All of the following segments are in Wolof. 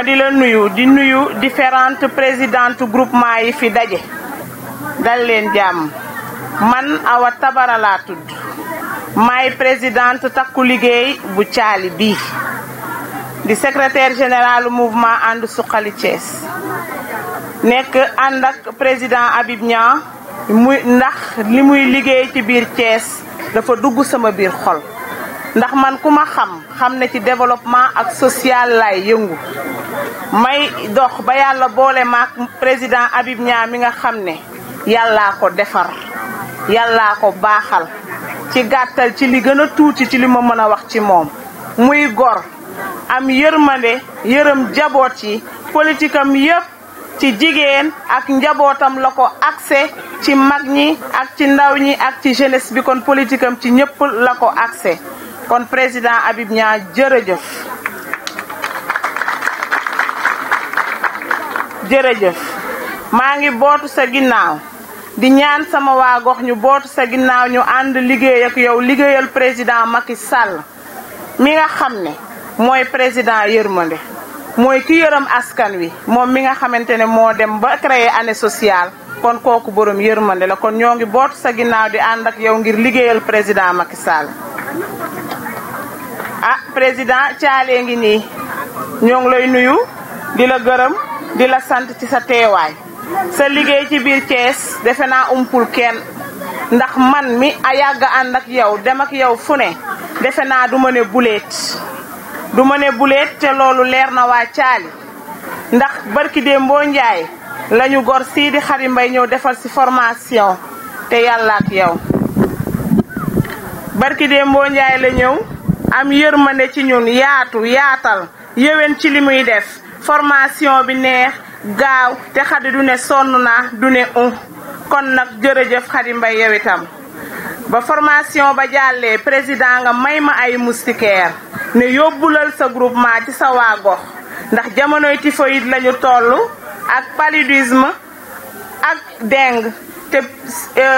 ma di la nuyu di nuyu différentes présidentes groupement yi fi daje dal leen jàmm man Awa Tabara laa tudd maay présidente takku liggéey bu caali bii di secrétaire général mouvement ànd suqali Thiès nekk ànd ak président Habib Niang ndax li muy liggéey ci biir Thiès dafa dugg sama biir xol ndax man ku ma xam ne ci développement ak social lay yëngu may dox ba yàlla boole maak président Habib Niang mi nga xam ne yàllaa ko defar yàllaa ko baaxal ci gàttal ci li gën a tuuti ci li ma mën a wax ci moom muy gor am yërmande yërëm jaboot yi politique am yépp ci jigéen ak njabootam la ko accès ci mag ñi ak ci ndaw ñi ak ci jeunesse bi kon politique am ci ñëpp la ko accès kon président Habib Niang jërëjëf maa ngi bootu sa ginnaaw di ñaan sama waa gox ñu bootu sa ginnaaw ñu ànd liggéey ak yow liggéeyal président Macky Sall mi nga xam ne mooy président yërmande mooy ki yërëm askan wi moom mi nga xamante ne moo dem ba créer année sociale kon kooku borom yërmande la kon ñoo ngi bootu sa ginnaaw di ànd ak yow ngir liggéeyal président Macky Sall président Thialé ngi nii ñoo ngi lay nuyu di la gërëm di la sant ci sa teewaay sa liggéey ci biir Thiès defe naa umpul kenn ndax man mi a yàgg ànd ak yow dem ak yow fu ne defe naa du ma ne buleet te loolu leer na waa Thiali ndax barki Dembo Njaay lañu gor sii di Xari Mbay ñëw defal ci formation te yàlla ak yow barki Dembo Njaay la ñëw am yërmande ci ñun yaatal yéwén ci li muy def formation bi neex gaaw te Xadi du ne sonn naa du ne kon nag jërëjëf Xadi Mbay yow itam ba formation ba jàllee président nga may ma ay moustiquaire ne yóbbulal sa groupement ci sa waa gox ndax jamonoy typhoïde lañu toll ak paludisme ak dengue te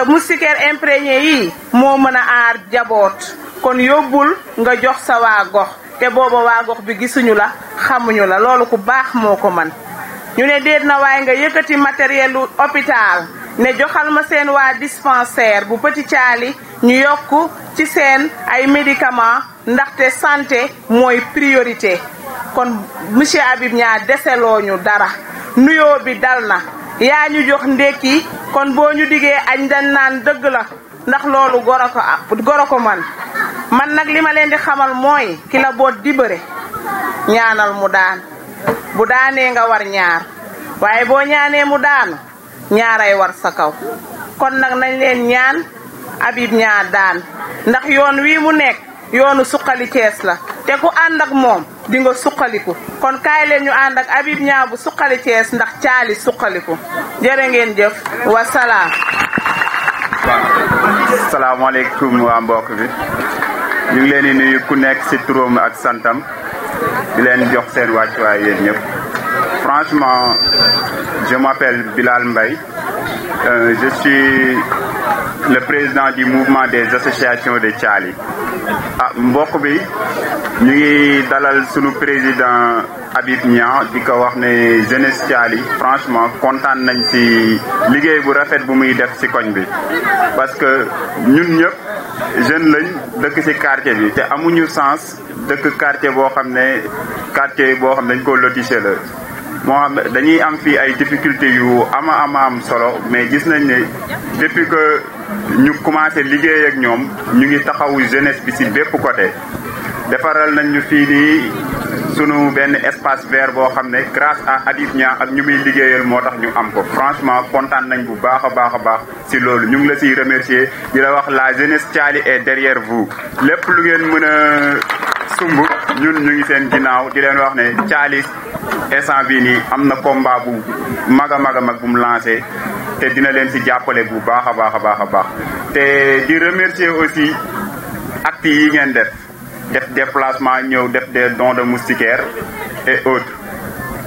moustiquaire imprégné yi moo mën a aar jaboot kon yóbbul nga jox sa waa gox te booba waa gox bi gisuñu la xamuñu la loolu ku baax moo ko man ñu ne déet na waaye nga yëkkati matériel lu hôpital ne joxal ma seen waa dispensaire bu Petit Thiali ñu yokk ci seen ay médicaments ndaxte santé mooy priorité kon monsieur Habib Niang deseloo ñu dara nuyoo bi dal na yaa ñu jox ndekki kon boo ñu diggee añ dañ naan dëgg la ndax loolu goro ko man nag li ma leen di xamal mooy ki la boot di bëre ñaanal mu daan bu daanee nga war ñaar waaye boo ñaanee mu daanu ñaaray war sa kaw kon nag nañ leen ñaan Habib Niang daan ndax yoon wii mu nekk yoonu suqali Thiès la te ku ànd ak moom di nga suqaliku kon kaay leen ñu ànd ak Habib Niang bu suqali Thiès ndax Thiali suqaliku jërë ngeen jëf wasalaam. salaamaaleykum waa mbokk bi ñu ngi leen di nuyu ku nekk ci turam ak santam di leen jox seen wàccuwaay yéen ñëpp. Franchement, je m'appelle Bilal Mbaye. Je suis le président du mouvement des associations de Thiali. mbokk bi ñu ngi dalal sunu président Habib Niang di ko wax ne jeunesse Thiali franchement kontaan nañ ci liggéey bu rafet bu muy def ci koñ bi parce que ñun ñëpp jeune lañ dëkk ci quartier bi te amuñu sens dëkk quartier boo xam ne dañ ko lotissé la moo xam dañuy am fii ay difficultés yu ama am solo mais gis nañ ne depuis que ñu commencé liggéey ak ñoom ñu ngi taxawu jeunesse bi ci bépp côté defaral nañ ñu fii nii sunu benn espace vert boo xam ne grâce à Habib Niang ak ñu muy liggéeyal moo tax ñu am ko franchement kontaan nañ bu baax a baax ci loolu ñu ngi la ciy remercier di la wax la jeunesse Thiali est derrière vous lépp lu ngeen mën a sumb ñun ñu ngi seen ginnaaw di leen wax ne Thiali instant bii nii am na combat bu mag bu mu lancé te dina leen ci jàppale bu baax a baax te di remercier aussi actes yi ngeen def déplacement ñëw def des dons de moustiquaires et autres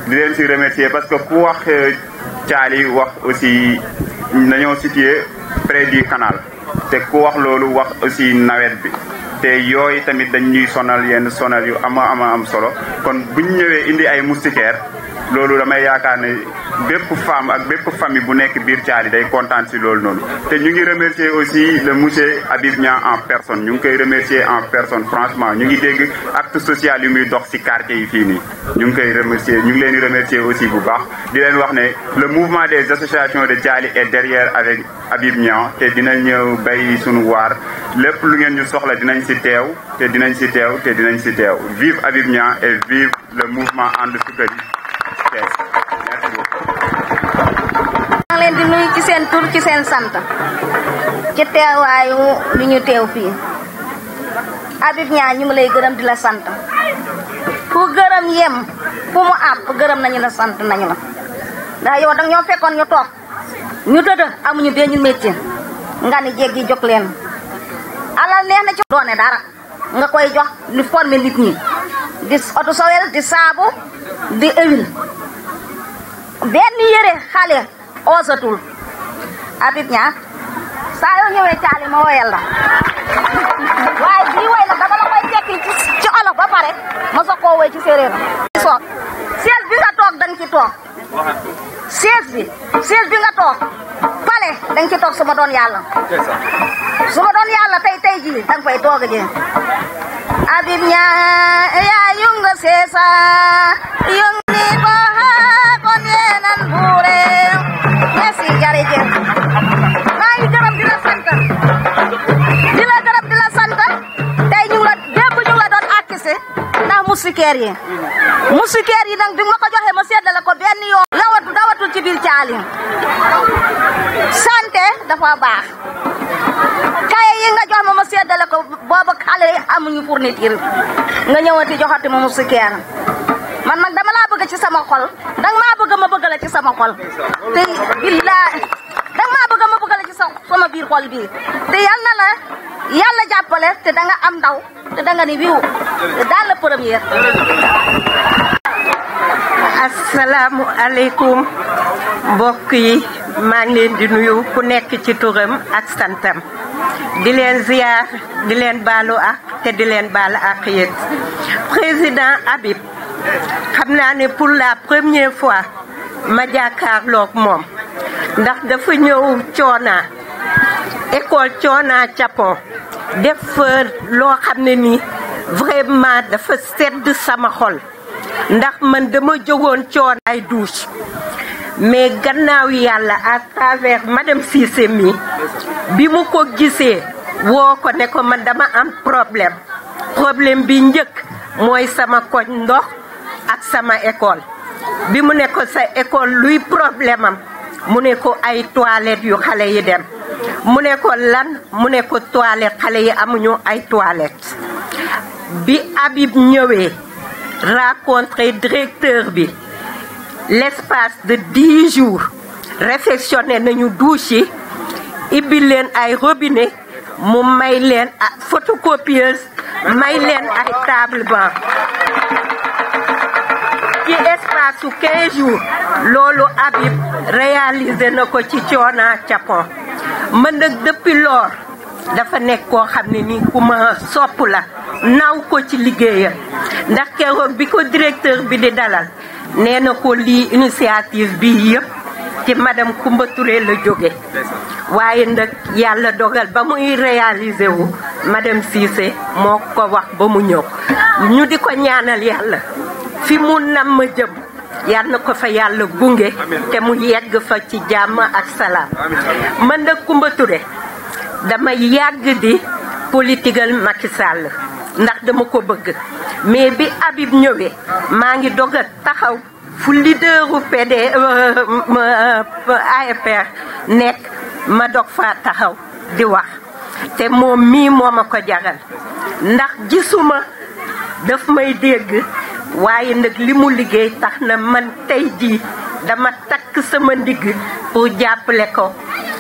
di leen ci remercier parce que ku wax Thiali wax aussi nañoo situé près du canal te ku wax loolu wax aussi nawet bi te yooyu tamit dañuy sonal yenn sonal yu ama am solo kon buñ ñëwee indi ay moustiquaires loolu damay yaakaar ne bépp femme ak bépp famille bu nekk biir Thiali day kontaan ci loolu noonu te ñu ngi remercier aussi le monsieur Habib Niang en personne ñu ngi koy remercier en personne franchement ñu ngi dégg acte social yu muy dox ci quartier yi fii nii ñu ngi koy remercier ñu ngi leen di remercier aussi bu baax di leen wax ne le mouvement des associations de Thiali est derrière avec Habib Niang te dinañ ñëw bay sunu waar lépp lu ngeen ñu soxla dinañ ci teew vive Habib Niang et vive le mouvement And Suxali. maa ngi leen di nuyu ci seen tur ci seen sant ci teewaayu li ñu teew fii Habib Niang ñu ngi lay gërëm di la sant fu gërëm yem fu mu àpp gërëm nañu la sant nañu la ndax yow danga ñoo fekkoon ñu toog ñu tëdd amuñu benn métier nga ni jéggi jóg leen alal neex na ci doone dara nga koy jox li former nit ñi di oto sowel di saabu di huile benn yére xale oosatul Habib Niang saa yoo ñëwee Thiali ma woyal la waaye bii woy nag dama la koy tekki ci olof ba pare ma soog koo woy ci séeréer soog siège bi nga toog danga ci toog siège bi nga toog pale danga ci toog su ma doon yàlla tey jii danga fay toog a jee Habib Niang yaa yunga seesa yung ni ko kon yeenan buure merci jërëjëf maa ngi gërëm di la sant tey ñu la doon akkise ndax moustiquaire yi nag bi ma ko joxee ma seddale ko benn yoon dawatul ci biir Thiali santé dafa baax kaye yi nga jox ma seddale ko booba xale yi amuñu fourniture nga ñëwati joxati ma moustiquaire man nag dama laa bëgg ci sama xol danga maa bëgg ma bëgg la ci sama xol te billaay danga maa bëgg ma bëgg la ci sama biir xol bii te yàlla jàppale te danga am ndaw te danga ni wiw daal la première. Assalaamu aleykum mbokk yi maa ngi leen di nuyu ku nekk ci turam ak santam di leen ziar di leen baalu ak te di leen baal ak yéen président Habib xam naa ne pour la première fois ma jàkkaarloog moom ndax dafa ñëw école Coona Japon def loo xam ne nii vraiment dafa sedd sama xol ndax man dama jógoon Coona ay douche mais gannaaw yàlla à travers madame Cissé mi bi mu ko gisee woo ko ne ko man dama am problème bi njëkk mooy sama koñ ndox ak sama école bi mu ne ko sa école luy problème am mu ne ko ay toilettes yu xale yi dem mu ne ko lan mu ne ko toilette xale yi amuñu ay toilettes bi Habib ñëwee rencontré directeur bi l'espace de 10 jours réfectionné nañu douche yi ibbi leen ay robinet mu may leen photocopieuse may leen ay table banc ci espace su 15 jours loolu Habib réalisé na ko ci Thiona Thiapon man nag depuis lors dafa nekk koo xam ne nii ku ma sopp la naw ko ci liggéeyam ndax keroog bi ko directeur bi di dalal nee na ko lii initiative bi yëpp ci madame Coumba Touré la jóge waaye nag yàlla dogal ba muy réaliser wu madame Cissé moo ko wax ba mu ñëw ñu di ko ñaanal yàlla fi mu nam ma jëm yal na ko fa yàlla gunge te mu yegg fa ci jàmm ak salaam man nag Coumba Touré dama yàgg di politigal Macky Sall ndax dama ko bëgg mais bi Habib ñëwee maa ngi dog a taxaw fu leaderu AFR nekk ma dog fa taxaw di wax te moom mii moo ma ko jaral ndax gisuma daf may dégg waaye nag li mu liggéey tax na man tey jii dama takk sama ndigg pour jàppale ko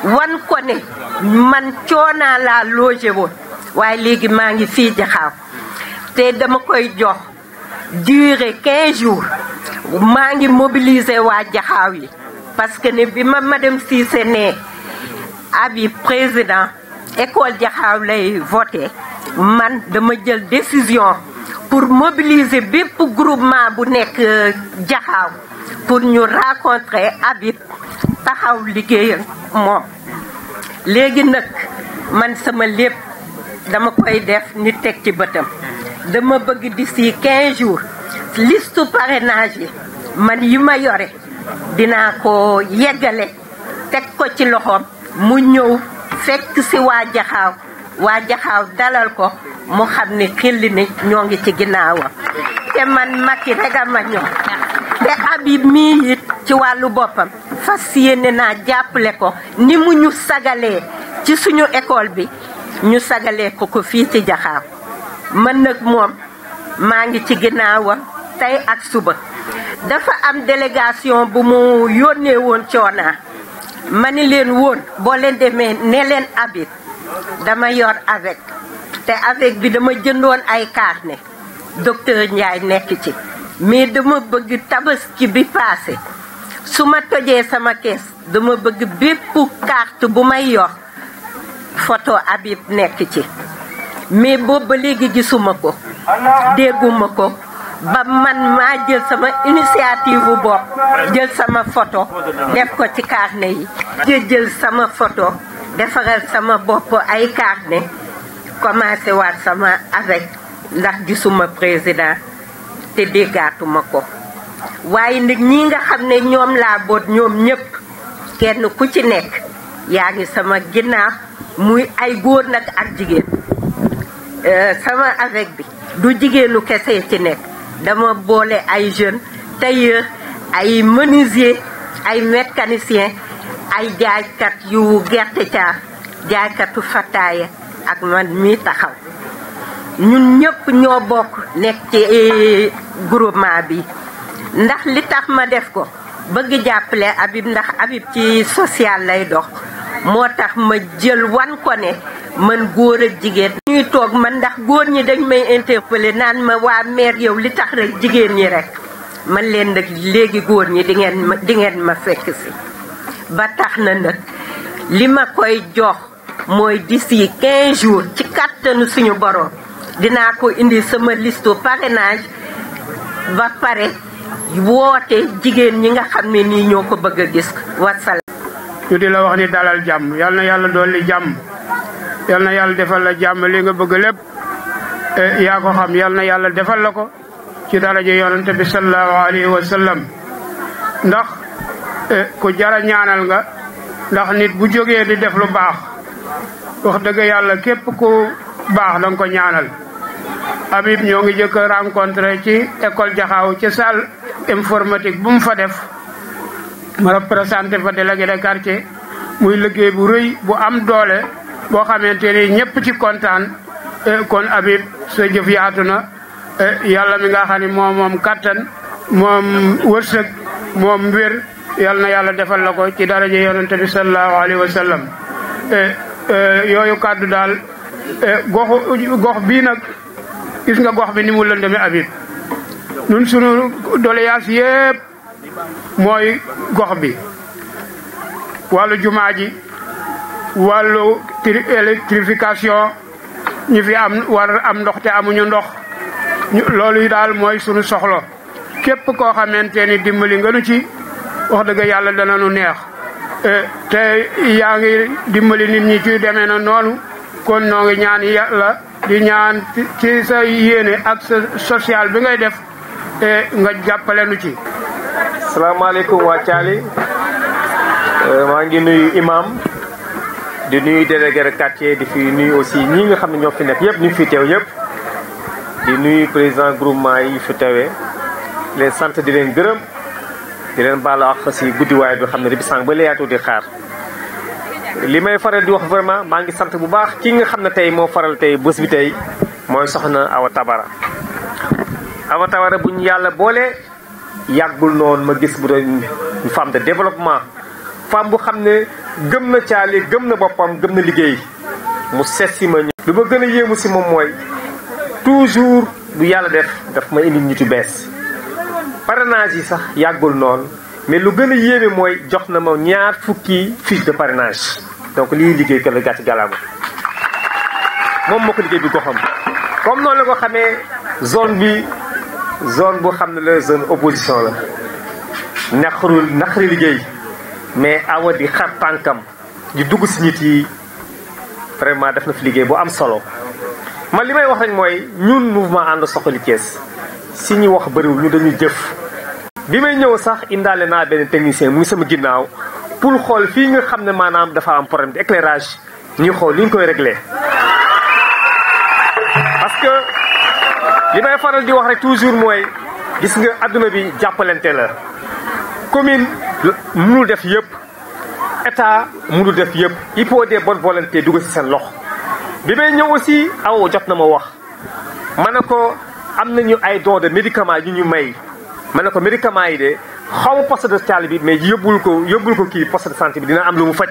wan ko ne man Thiona laa logé woon waaye léegi maa ngi fii Jaxaaw te dama koy jox durée 15 jours maa ngi mobiliser waa Jaxaaw yi parce que ne bi ma madame Cissé ne Habib président école Jaxaaw lay voté man dama jël décision pour mobiliser bépp groupement bu nekk Jaxaaw pour ñu rencontrer Habib taxaw liggéeyal moom léegi nag man sama lépp dama koy def ni teg ci bëtam dama bëgg d'ici 15 jours liste parrainage yi man yi ma yore dinaa ko yeggale teg ko ci loxoom mu ñëw fekk si waa Jaxaaw dalal ko mu xam ne xilli ni ñoo ngi ci ginnaawam te man Macky rek a ma ñor te Habib mii it ci wàllu boppam fas yéene naa jàppale ko ni mu ñu sagalee ci suñu école bi ñu sagalee ko fii ci Jaxaaw man nag moom maa ngi ci ginnaawam tey ak suba dafa am délégation bu mu yónnee woon Thiona ma ni leen woon boo leen demee ne leen Habib dama yor avec te avec bi dama jëndoon ay carnet docteur Ndiaye nekk ci mais dama bëgg tabaski bi passé su ma tojee sama kees dama bëgg bépp carte bu may yor photo Habib nekk ci mais boobu ba léegi gisuma ko dégguma ko ba man maa jël sama initiative bu bopp jël sama photo def ko ci carnet yi jël sama photo defaral sama bopp ay carnet commencé waat sama avec ndax gisuma président te déggaatuma ko waaye nag ñi nga xam ne ñoom laa boot ñoom ñëpp kenn ku ci nekk yaa ngi sama ginnaaw muy ay góor nag ak jigéen sama avec bi du jigéenu kese ci nekk dama boole ay jeunes tailleurs ay menuisier ay mécanicien ay jaaykat yu gerte caaf jaaykatu fataaya ak man mi taxaw ñun ñëpp ñoo bokk nekk ci groupement bi ndax li tax ma def ko bëgg jàppale Habib ndax Habib ci social lay dox moo tax ma jël wan ko ne man góor ak jigéen ñuy toog man ndax góor ñi dañ may interpeller naan ma waa maire yow li tax rek jigéen ñi rek man leen nag léegi góor ñi di ngeen ma fekk si ba tax na nag li ma koy jox mooy d'ici 15 jours ci kattanu suñu borom dinaa ko indi sama liste parrainage ba pare woote jigéen ñi nga xam ne nii ñoo ko bëgg a gis wasalaam. ñu di la wax ni dalal jàmm yal na yàlla dolli jàmm yal na yàlla defal la jàmm li nga bëgg lépp yaa ko xam yal na yàlla defal la ko ci daraja yonente bi sallallahu alayhi wa sallam ndax ku jara ñaanal nga ndax nit bu jógee di def lu baax wax dëgg yàlla képp ku baax danga ko ñaanal. Habib ñoo ngi jëkk a rencontré ci école Jaxaaw ci salle informatique bu mu fa def ma représenté fa délégué de quartier muy liggéey bu rëy bu am doole boo xamante ni ñëpp ci kontaan kon Habib sa jëf yaatu na yàlla mi nga xam ne moom kattan moom wërsëg moom wér yal na yàlla defal la ko ci daraja yonente bi sallallahu alayhi wa sallam yooyu kàddu daal gox bii nag gis nga gox bi ni mu lëndëme Habib ñun sunu doléance yépp mooy gox bi wàllu jumaa ji wàllu électrification ñi fi war am ndox te amuñu ndox loolu yi daal mooy sunu soxla képp koo xamante ni dimbali nga nu ci wax dëgg yàlla dana nu neex te yaa ngi dimbali nit ñi ci demee na noonu kon noo ngi ñaan yàlla di ñaan ci sa yéene ak sa social bi ngay def nga jàppale nu ci. salaamaaleykum waa Thialy maa ngi nuyu imam di nuyu délégué de quartier di fi nuyu aussi ñi nga xam ne ñoo fi nekk yëpp ñu fi teew yëpp di nuyu président groupement yi fi teewee leen sant di leen gërëm di leen baalu ak si guddiwaay bi xam ne depuis sànq ba léegi di xaar li may faral di wax vraiment maa ngi sant bu baax ki nga xam ne tey moo faral tey bés bi tey mooy soxna Awa Tabara. Awa Tabara bu ñu yàlla boole yàggul noonu ma gis bu doon une femme de développement femme bu xam ne gëm na Thialy gëm na boppam gëm na liggéey mu seet si ma ñu. lu ma gën a yéemu si moom mooy toujours bu yàlla daf ma indi nit yu bees parrainage yi sax yàggul noonu mais lu gën a yéeme mooy jox na ma 2 fukki fiche de parrainage donc lii liggéey kër la gàcc gàllaama moom moo ko liggéey bi goxam comme noonu la ko xamee zone bu xam ne la zone opposition la naqari liggéey mais Awa di xar tànkam di dugg si nit yi vraiment def na fi liggéey bu am solo man li may wax rek mooy ñun mouvement ànd Suxali Thiès si ñu wax bëriwul ñu dañuy jëf bi may ñëw sax indaale naa benn technicien mu ngi sama ginnaaw pour xool fii nga xam ne maanaam dafa am problème d'éclairage ñuy xool li ñu koy réglé parce que li may faral di wax rek toujours mooy gis nga adduna bi jàppalante la commune mënul def yëpp état mënul def yëpp il faut des bonnes volontés dugg ci seen loxo bi may ñëw aussi Awa jot na ma wax ma ne ko am nañu ay dons de médicaments yu ñu may ma ne ko médicaments yi de xaw ma poste de Thialy bi mais yóbbul ko kii poste de santé bi dina am lu mu faj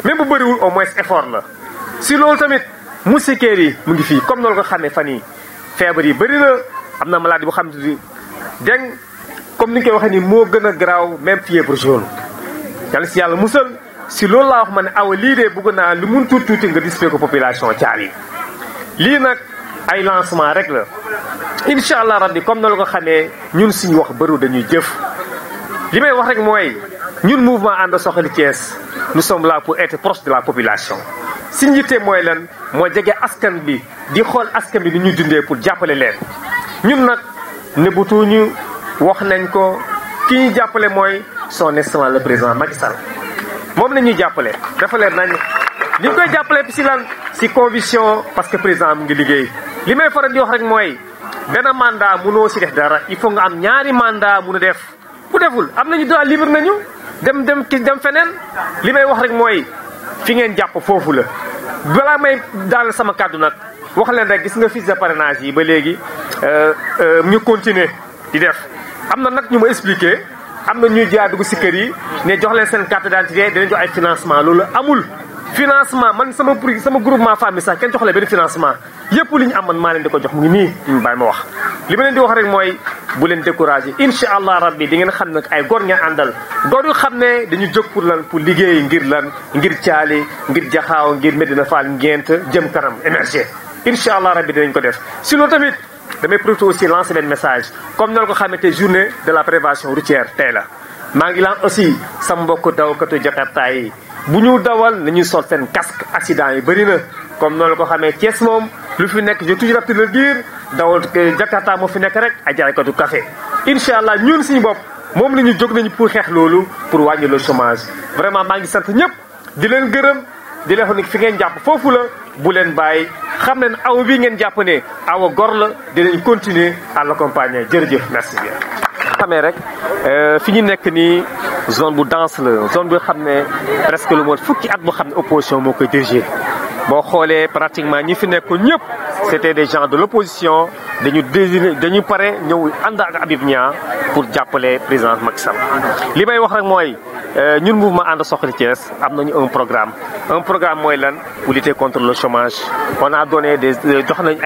même bu bëriwul au moins effort la si loolu tamit moustiquaires yi mu ngi fii comme noonu ko xamee fan yi feebar yi bëri na am na maladie bu xam ne dégg comme ni ñu koy waxee ni moo gën a garaaw même fièvre jaune yàlla si yàlla musal si loolu laa wax ma ne Awa lii de bëgg naa lu mun tuuti nga display ko population Thialy lii nag ay lancement rek la incha allah rabbi comme na la ko xamee ñun suñu wax bëru dañuy jëf li may wax rek mooy ñun mouvement ànd Suxali Thiès nous sommes là pour être proche de la population si njiite mooy lan moo jege askan bi di xool askan bi ni ñuy dundee pour jàppale leen ñun nag nëbbutuñu wax nañ ko ki ñuy jàppale mooy son excellence le président Macky Sall moom la ñuy jàppale dafa leer nañ li ñu koy jàppale si lan si conviction parce que président mu ngi liggéey li may faral di wax rek mooy benn mandat mënoo si def dara il faut nga am 2 mandat mun a def bu deful am nañu droit libre nañu dem feneen li may wax rek mooy fi ngeen jàpp foofu la balaa may daal sama kàddu nag wax leen rek gis nga fiche de parrainage yi ba léegi ñu continuer di def am na nag ñu ma expliqué am na ñuy jaar dugg si kër yi ne jox leen seen carte d'identité dinañ jox ay financement loolu amul financement man sama groupement famille sax kenn jox leen benn financement yëpp li ñu am man maa leen di ko jox mu ngi nii ñu bàyyi ma wax li ma leen di wax rek mooy bu leen découragé incha allah rabbi di ngeen xam ne ay góor ngeen àndal góor yu xam ne dañu jóg pour lan pour liggéey ngir lan ngir Thialy ngir Jaxaaw ngir Medina Fall Ngent jëm kanam émerger incha allah rabbi dinañ ko def si loolu tamit damay profité aussi lancer benn message comme noonu ko xamante journée de la prévention routière tey la maa ngi lan aussi sama mbokk dawkatu Jakarta yi bu ñu dawal nañuy sol seen casque accident yi bëri na comme noonu la ko xamee Thiès moom lu fi nekk je toujours apte le dire dawal Jakarta moo fi nekk rek ay jaaykatu café incha allah ñun suñu bopp moom la ñu jóg nañu pour xeex loolu pour wàññi le chômage vraiment maa ngi sant ñëpp di leen gërëm di leen wax ni fi ngeen jàpp foofu la bu leen bàyyi xam leen Awa bi ngeen jàpp ne Awa gor la dinañ continuer à l'accompagner jërëjëf merci bien. xamee rek fi ñu nekk nii zone bu dense la zone bi xam ne presque lu mot fukki at boo xam ne opposition moo koy diriger boo xoolee pratiquement ñi fi nekk ñëpp c'était des gens de l'opposition dañu pare ñëw ànd ak Habib Niang pour jàppale président Macky Sall li may wax rek mooy ñun mouvement ànd suxali Thiès am nañu un programme mooy lan pour lutter contre le chômage. On a donné jox nañ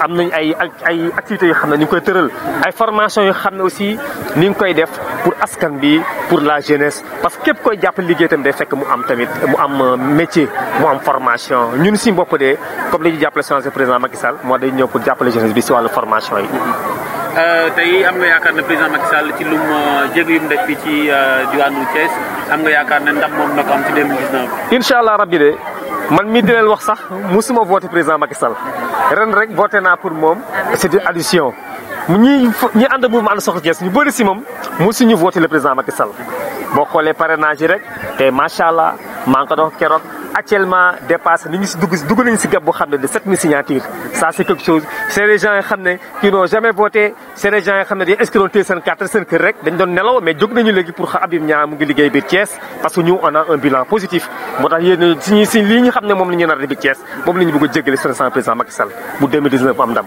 am nañ ay activités yoo xam ne ñu ngi koy tëral ay formations yoo xam ne aussi ni ngi koy def pour askan bi pour la jeunesse parce que képp koy jàpp liggéey tamit day fekk mu am tamit mu am métier mu am formation ñun si bopp de comme li ñu jàppale son président Macky Sall moo day ñëw pour jàppale jeunesse bi si wàllu formation yi. tey am nga yaakaar ne président Macky Sall ci lum jéego yu mu def fii ci diwaanu Thiès am nga yaakaar ne ndam moom na ko am ci 2019. incha allah rabbi de man mii di leen wax sax musuma voté président Macky Sall ren rek voté naa pour moom c'est une addition ñi ànd mouvement ànd suxali Thiès ñu bëri si moom musuñu voté le président Macky Sall boo xoolee parrainage yi rek te macha allah maa ngi ko doon keroog. Actuellement dépassé ni ñu si dugg nañu si gab boo xam ne de 7000 signatures ça c'est quelque chose c'est des gens yoo xam ne qui n'ont jamais voté c'est des gens yoo xam ne dañu inscrire téye seen carte seen kër rek dañ doon nelaw mais jóg nañu léegi pour Habib Niang mu ngi liggéey biir Thiès parce que ñu on a un bilan positif moo tax yéen si lii ñu xam ne moom la ñu nar a biir Thiès moom la ñu bëgg a jéggale seen président Macky Sall bu 2019 am ndam